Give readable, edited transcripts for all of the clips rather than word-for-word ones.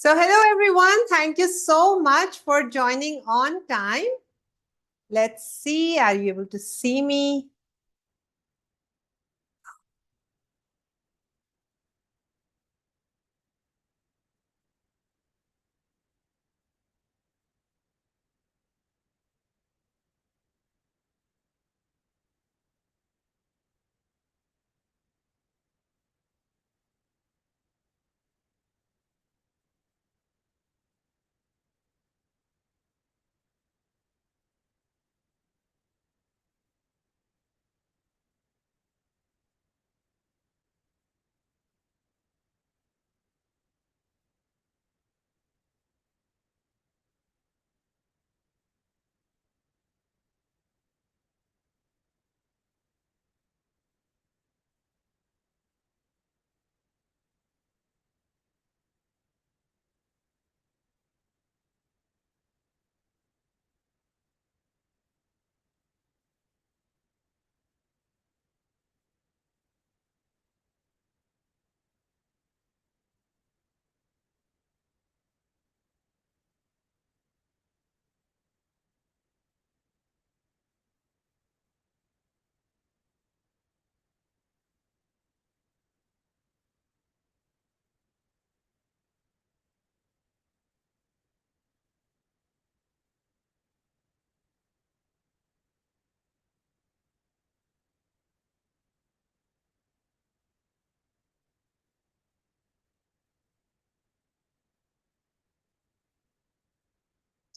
So, hello everyone. Thank you so much for joining on time. Let's see. Are you able to see me?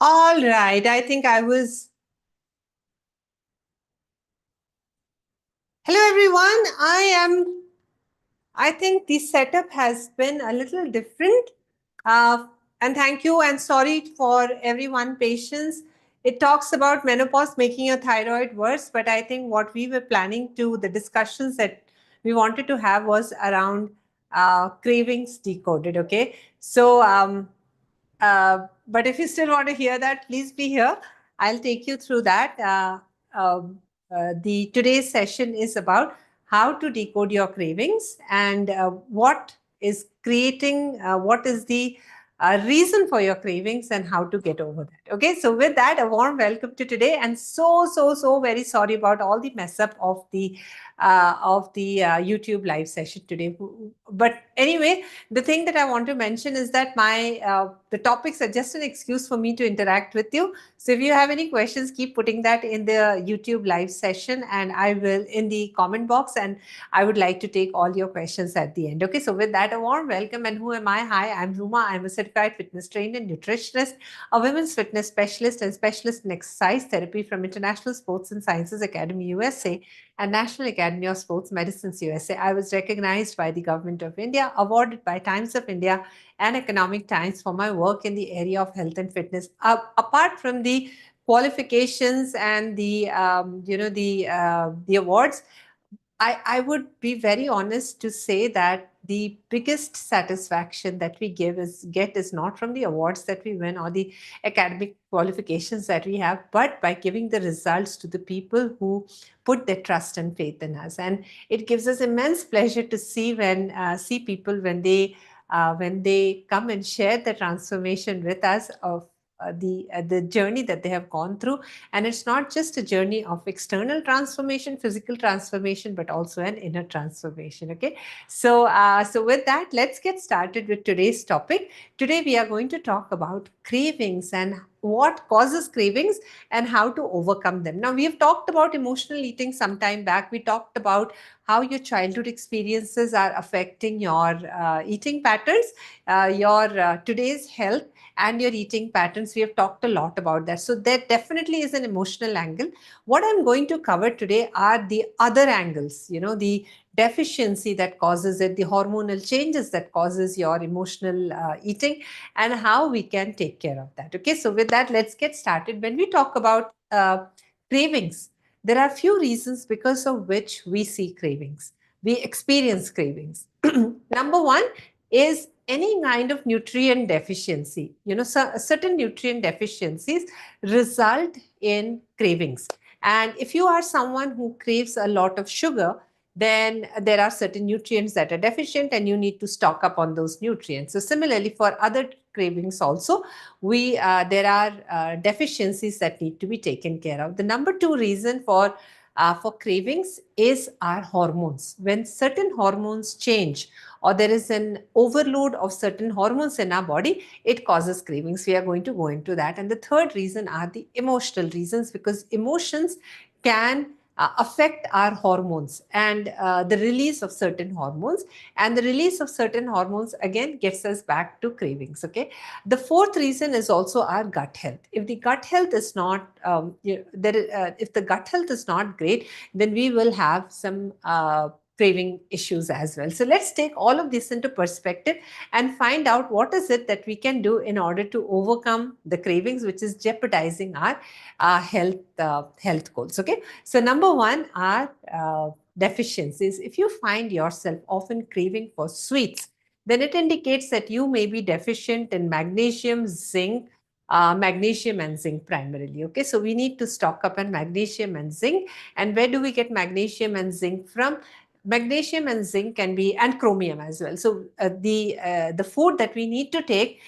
All right. I think I was. Hello everyone. I think the setup has been a little different. And thank you and sorry for everyone patience. It talks about menopause making your thyroid worse, but I think what we were planning to, the discussions that we wanted to have was around cravings decoded. Okay. But if you still want to hear that, please be here. I'll take you through that. The today's session is about how to decode your cravings and what is creating, what is the reason for your cravings and how to get over that. Okay, so with that, a warm welcome to today, and so very sorry about all the mess up of the YouTube live session today. But anyway, the thing that I want to mention is that my the topics are just an excuse for me to interact with you. So if you have any questions, keep putting that in the YouTube live session, and I will in the comment box, and I would like to take all your questions at the end. Okay, so with that, a warm welcome. And who am I? Hi, I'm Ruma. I'm a certified fitness trainer and nutritionist, a women's fitness specialist, and specialist in exercise therapy from International Sports and Sciences Academy USA and National Academy of Sports Medicines USA. I was recognized by the Government of India, awarded by Times of India and Economic Times for my work in the area of health and fitness. Apart from the qualifications and the awards, I would be very honest to say that the biggest satisfaction that we get is not from the awards that we win or the academic qualifications that we have, but by giving the results to the people who put their trust and faith in us. And it gives us immense pleasure to see people when they come and share the transformation with us of the journey that they have gone through. And it's not just a journey of external transformation, physical transformation, but also an inner transformation. Okay. So with that, let's get started with today's topic. Today, we are going to talk about cravings and what causes cravings and how to overcome them. Now, we have talked about emotional eating some time back. We talked about how your childhood experiences are affecting your eating patterns, your today's health, and your eating patterns. We have talked a lot about that. So there definitely is an emotional angle. What I'm going to cover today are the other angles, the deficiency that causes it, the hormonal changes that causes your emotional eating, and how we can take care of that. Okay, so with that, let's get started. When we talk about cravings, there are few reasons because of which we see cravings. We experience cravings. Number one is any kind of nutrient deficiency. So certain nutrient deficiencies result in cravings. And if you are someone who craves a lot of sugar, then there are certain nutrients that are deficient and you need to stock up on those nutrients. So similarly for other cravings also, we there are deficiencies that need to be taken care of. The number two reason for cravings is our hormones. When certain hormones change or there is an overload of certain hormones in our body, it causes cravings. We are going to go into that. And the third reason are the emotional reasons, because emotions can affect our hormones and the release of certain hormones, and the release of certain hormones again gets us back to cravings. Okay, the fourth reason is also our gut health. If the gut health is not if the gut health is not great, then we will have some craving issues as well. So let's take all of this into perspective and find out what is it that we can do in order to overcome the cravings which is jeopardizing our health goals. Okay, so number one are deficiencies. If you find yourself often craving for sweets, then it indicates that you may be deficient in magnesium and zinc primarily. Okay, so we need to stock up on magnesium and zinc. And where do we get magnesium and zinc from? Magnesium and zinc can be, and chromium as well. So the food that we need to take,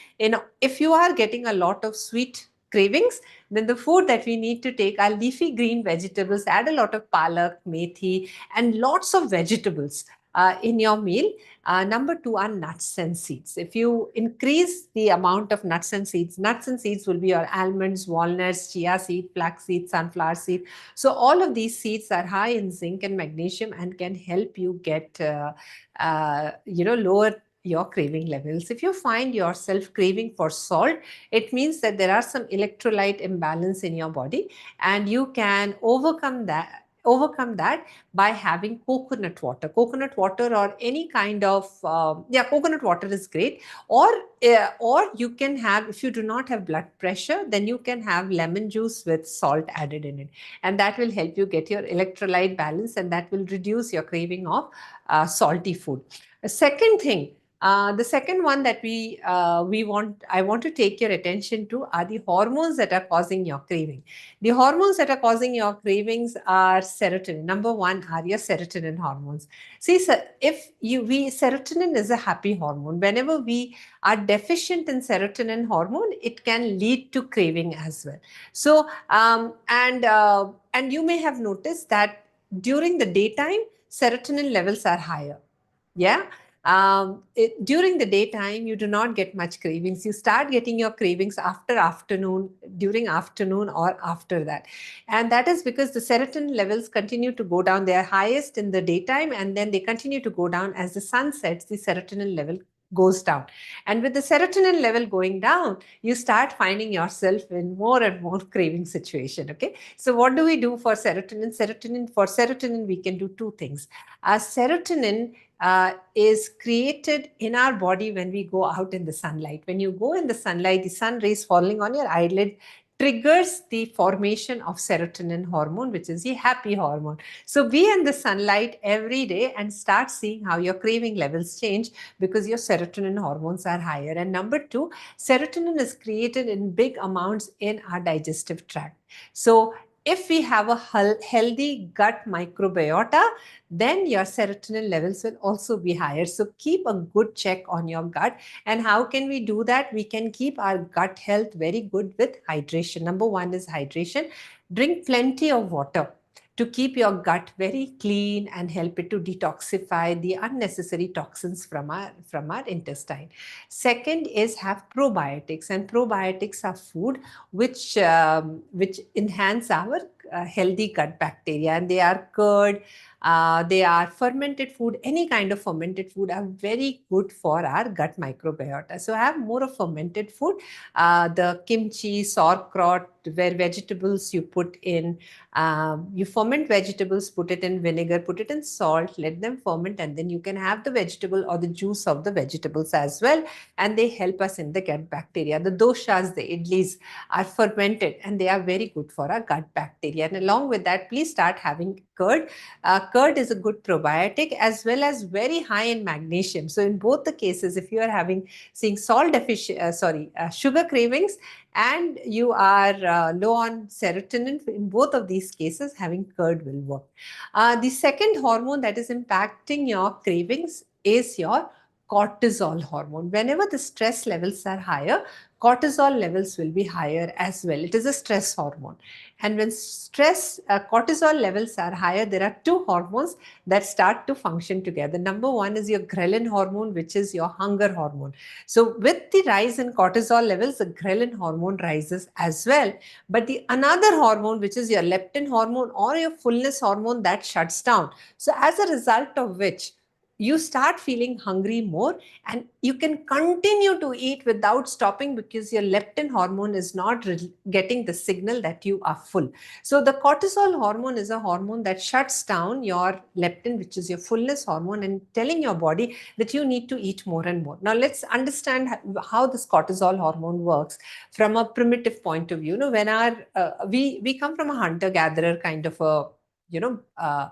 if you are getting a lot of sweet cravings, then the food that we need to take are leafy green vegetables. Add a lot of palak, methi, and lots of vegetables in your meal. Number two are nuts and seeds. If you increase the amount of nuts and seeds will be your almonds, walnuts, chia seed, flax seed, sunflower seed. So all of these seeds are high in zinc and magnesium and can help you get, lower your craving levels. If you find yourself craving for salt, it means that there are some electrolyte imbalance in your body, and you can overcome that by having coconut water or any kind of coconut water is great. Or you can have, if you do not have blood pressure, then you can have lemon juice with salt added in it, and that will help you get your electrolyte balance, and that will reduce your craving of salty food. The second one that I want to take your attention to are the hormones that are causing your craving. The hormones that are causing your cravings are serotonin. Number one are your serotonin hormones. See, if serotonin is a happy hormone. Whenever we are deficient in serotonin hormone, it can lead to craving as well. So, and you may have noticed that during the daytime, serotonin levels are higher. Yeah. During the daytime, you do not get much cravings. You start getting your cravings during afternoon or after that. And that is because the serotonin levels continue to go down. They are highest in the daytime, and then they continue to go down as the sun sets, the serotonin level goes down. And with the serotonin level going down, you start finding yourself in more and more craving situation. Okay. So what do we do for serotonin? For serotonin, we can do two things. Serotonin is created in our body when we go out in the sunlight. When you go in the sunlight, the sun rays falling on your eyelid triggers the formation of serotonin hormone, which is the happy hormone. So be in the sunlight every day and start seeing how your craving levels change, because your serotonin hormones are higher. And number two, serotonin is created in big amounts in our digestive tract. So if we have a healthy gut microbiota, then your serotonin levels will also be higher. So keep a good check on your gut. And how can we do that? We can keep our gut health very good with hydration. Number one is hydration. Drink plenty of water to keep your gut very clean and help it to detoxify the unnecessary toxins from our intestine. Second is have probiotics, and probiotics are food which enhance our healthy gut bacteria, and they are curd, they are fermented food. Any kind of fermented food are very good for our gut microbiota. So have more of fermented food. The kimchi, sauerkraut, where vegetables you put in, you ferment vegetables, put it in vinegar, put it in salt, let them ferment, and then you can have the vegetable or the juice of the vegetables as well. And they help us in the gut bacteria. The doshas, the idlis are fermented, and they are very good for our gut bacteria. And along with that, please start having curd. Curd is a good probiotic as well as very high in magnesium. So in both the cases, if you are having seeing salt deficient, sugar cravings, and you are low on serotonin, in both of these cases, having curd will work. The second hormone that is impacting your cravings is your cortisol hormone. Whenever the stress levels are higher, cortisol levels will be higher as well. It is a stress hormone. And when cortisol levels are higher, there are two hormones that start to function together. Number one is your ghrelin hormone, which is your hunger hormone. So with the rise in cortisol levels, the ghrelin hormone rises as well. But the another hormone, which is your leptin hormone or your fullness hormone, that shuts down. So as a result of which, you start feeling hungry more, and you can continue to eat without stopping because your leptin hormone is not getting the signal that you are full. So the cortisol hormone is a hormone that shuts down your leptin, which is your fullness hormone, and telling your body that you need to eat more and more. Now let's understand how this cortisol hormone works from a primitive point of view. When we come from a hunter gatherer kind of a you know uh,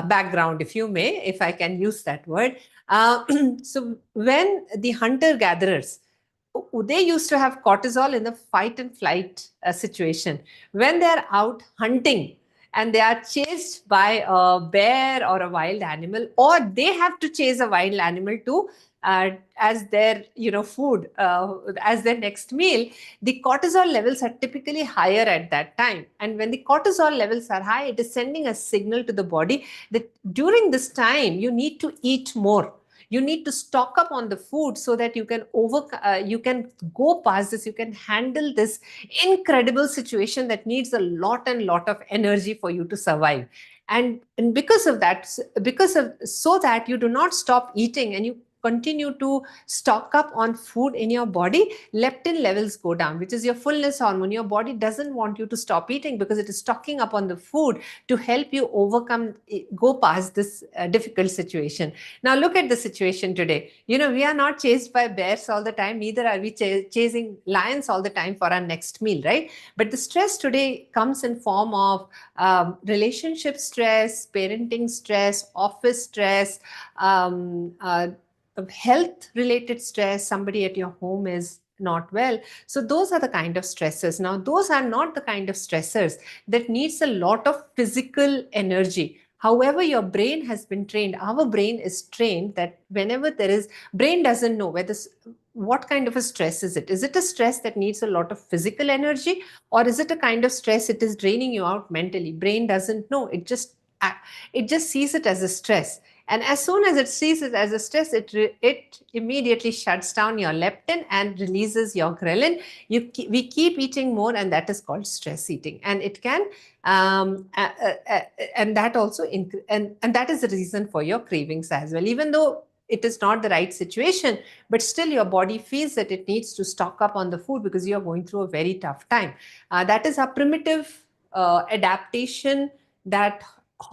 background, if you may, if I can use that word. So when the hunter gatherers, they used to have cortisol in the fight and flight situation. When they're out hunting and they are chased by a bear or a wild animal, or they have to chase a wild animal to as their food, as their next meal, the cortisol levels are typically higher at that time. And when the cortisol levels are high, it is sending a signal to the body that during this time you need to eat more. You need to stock up on the food so that you can go past this, you can handle this incredible situation that needs a lot and lot of energy for you to survive. And because of that, so that you do not stop eating and you continue to stock up on food in your body, leptin levels go down, which is your fullness hormone. Your body doesn't want you to stop eating because it is stocking up on the food to help you go past this difficult situation. Now look at the situation today. We are not chased by bears all the time, neither are we chasing lions all the time for our next meal, right? But the stress today comes in form of relationship stress, parenting stress, office stress, health related stress. Somebody at your home is not well. So those are the kind of stressors. Now those are not the kind of stressors that needs a lot of physical energy. However, your brain has been trained, our brain is trained that whenever there is, brain doesn't know whether what kind of a stress is it. Is it a stress that needs a lot of physical energy, or is it a kind of stress it is draining you out mentally? Brain doesn't know. It just sees it as a stress. And as soon as it sees it as a stress, it immediately shuts down your leptin and releases your ghrelin. We keep eating more, and that is called stress eating. And it can, and that also, and that is the reason for your cravings as well. Even though it is not the right situation, but still your body feels that it needs to stock up on the food because you are going through a very tough time. That is a primitive adaptation that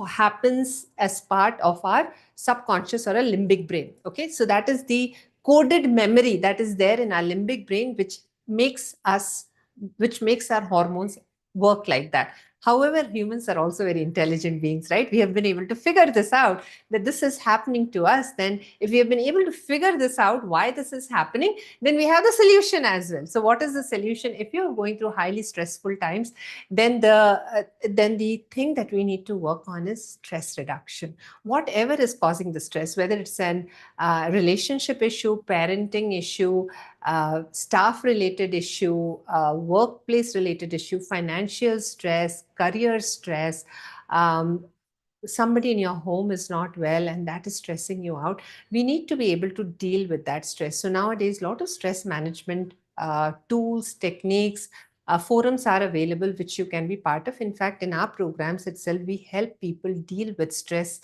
happens as part of our subconscious or a limbic brain. Okay, so that is the coded memory that is there in our limbic brain, which makes our hormones work like that. However, humans are also very intelligent beings, right? We have been able to figure this out, that this is happening to us. Then if we have been able to figure this out, why this is happening, then we have the solution as well. So what is the solution? If you're going through highly stressful times, then the thing that we need to work on is stress reduction. Whatever is causing the stress, whether it's an relationship issue, parenting issue, staff related issue, workplace related issue, financial stress, career stress, um, somebody in your home is not well and that is stressing you out, we need to be able to deal with that stress. So nowadays, a lot of stress management tools, techniques, forums are available which you can be part of. In fact, in our programs itself, we help people deal with stress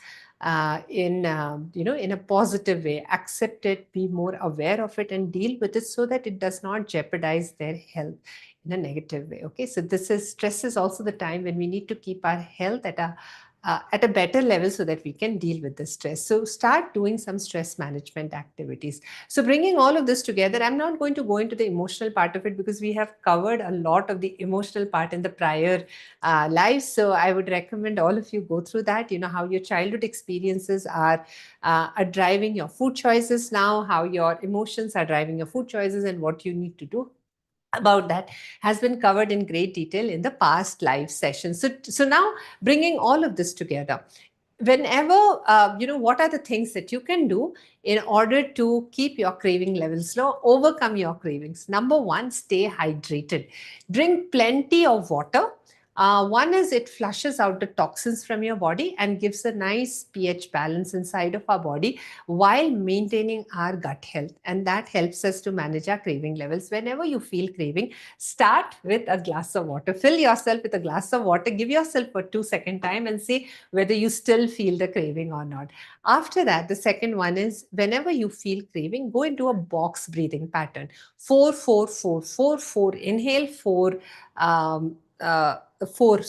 in a positive way, accept it, be more aware of it, and deal with it so that it does not jeopardize their health in a negative way. Okay, so this is stress is also the time when we need to keep our health at a at a better level so that we can deal with the stress. So start doing some stress management activities. So bringing all of this together, I'm not going to go into the emotional part of it because we have covered a lot of the emotional part in the prior lives. So I would recommend all of you go through that. You know how your childhood experiences are driving your food choices now, how your emotions are driving your food choices, and what you need to do about that has been covered in great detail in the past live sessions. So now bringing all of this together, whenever what are the things that you can do in order to keep your craving levels low, overcome your cravings? Number one, stay hydrated. Drink plenty of water. One is it flushes out the toxins from your body and gives a nice pH balance inside of our body while maintaining our gut health. And that helps us to manage our craving levels. Whenever you feel craving, start with a glass of water. Fill yourself with a glass of water. Give yourself a 2 second time and see whether you still feel the craving or not. After that, the second one is whenever you feel craving, go into a box breathing pattern. 4 4 4 4 4. Inhale, um, uh, four,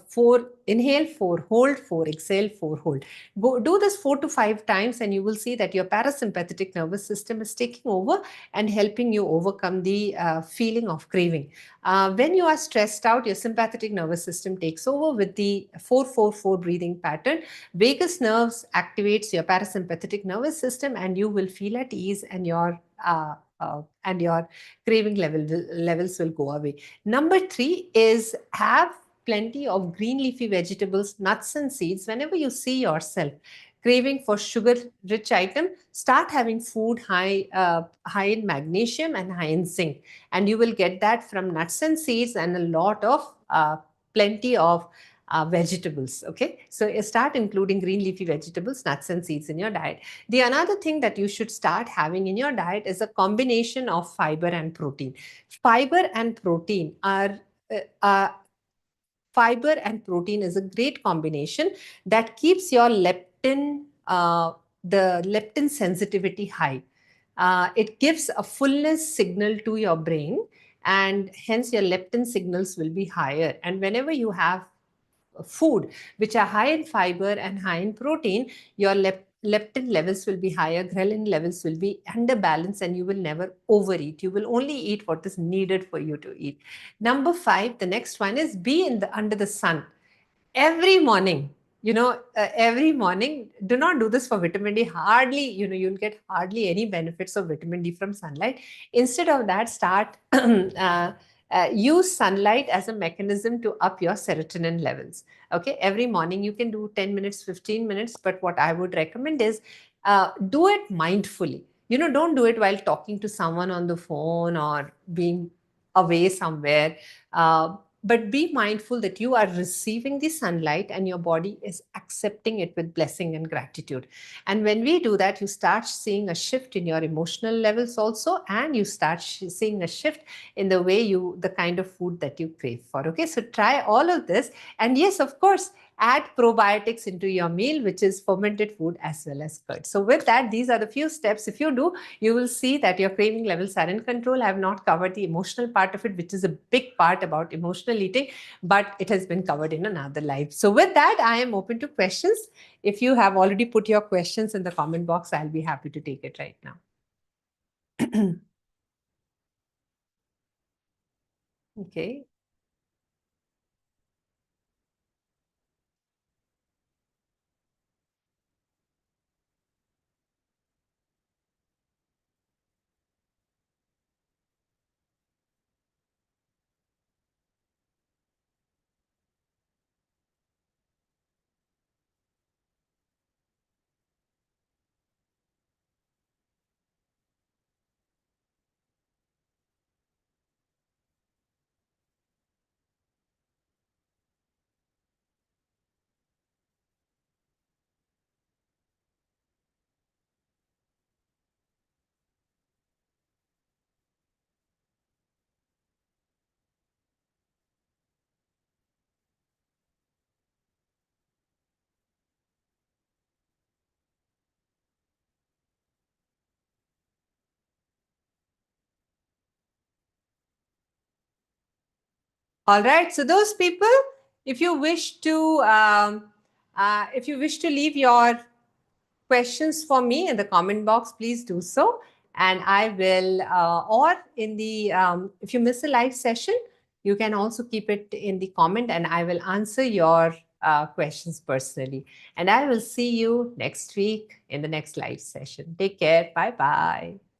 4 inhale, 4 hold, 4 exhale, 4 hold. Go do this 4 to 5 times, and you will see that your parasympathetic nervous system is taking over and helping you overcome the feeling of craving. When you are stressed out, your sympathetic nervous system takes over with the 4 4 4 breathing pattern. Vagus nerves activates your parasympathetic nervous system, and you will feel at ease, and your levels will go away. Number three is have plenty of green leafy vegetables, nuts, and seeds. Whenever you see yourself craving for sugar rich item, start having food high in magnesium and high in zinc, and you will get that from nuts and seeds and a lot of plenty of vegetables. Okay, so you start including green leafy vegetables, nuts, and seeds in your diet. The another thing that you should start having in your diet is a combination of fiber and protein. Fiber and protein are uh, uh, Fiber and protein is a great combination that keeps your the leptin sensitivity high. It gives a fullness signal to your brain, and hence your leptin signals will be higher. And whenever you have food which are high in fiber and high in protein, your leptin levels will be higher, ghrelin levels will be under balance, and you will never overeat. You will only eat what is needed for you to eat. Number five, the next one is be in the under the sun every morning. Every morning. Do not do this for vitamin D. Hardly, you'll get hardly any benefits of vitamin D from sunlight. Instead of that, start use sunlight as a mechanism to up your serotonin levels. Okay, every morning you can do 10 minutes, 15 minutes, but what I would recommend is do it mindfully. Don't do it while talking to someone on the phone or being away somewhere. But be mindful that you are receiving the sunlight and your body is accepting it with blessing and gratitude. And when we do that, you start seeing a shift in your emotional levels also, and you start seeing a shift in the kind of food that you crave for. Okay, so try all of this. And yes, of course, add probiotics into your meal, which is fermented food as well as curd. So with that, these are the few steps. If you do, you will see that your craving levels are in control. I have not covered the emotional part of it, which is a big part about emotional eating, but it has been covered in another live. So with that, I am open to questions. If you have already put your questions in the comment box, I'll be happy to take it right now. Okay. All right. So those people, if you wish to If you wish to leave your questions for me in the comment box, please do so. And I will, or in the, if you miss a live session, you can also keep it in the comment and I will answer your questions personally. And I will see you next week in the next live session. Take care. Bye bye.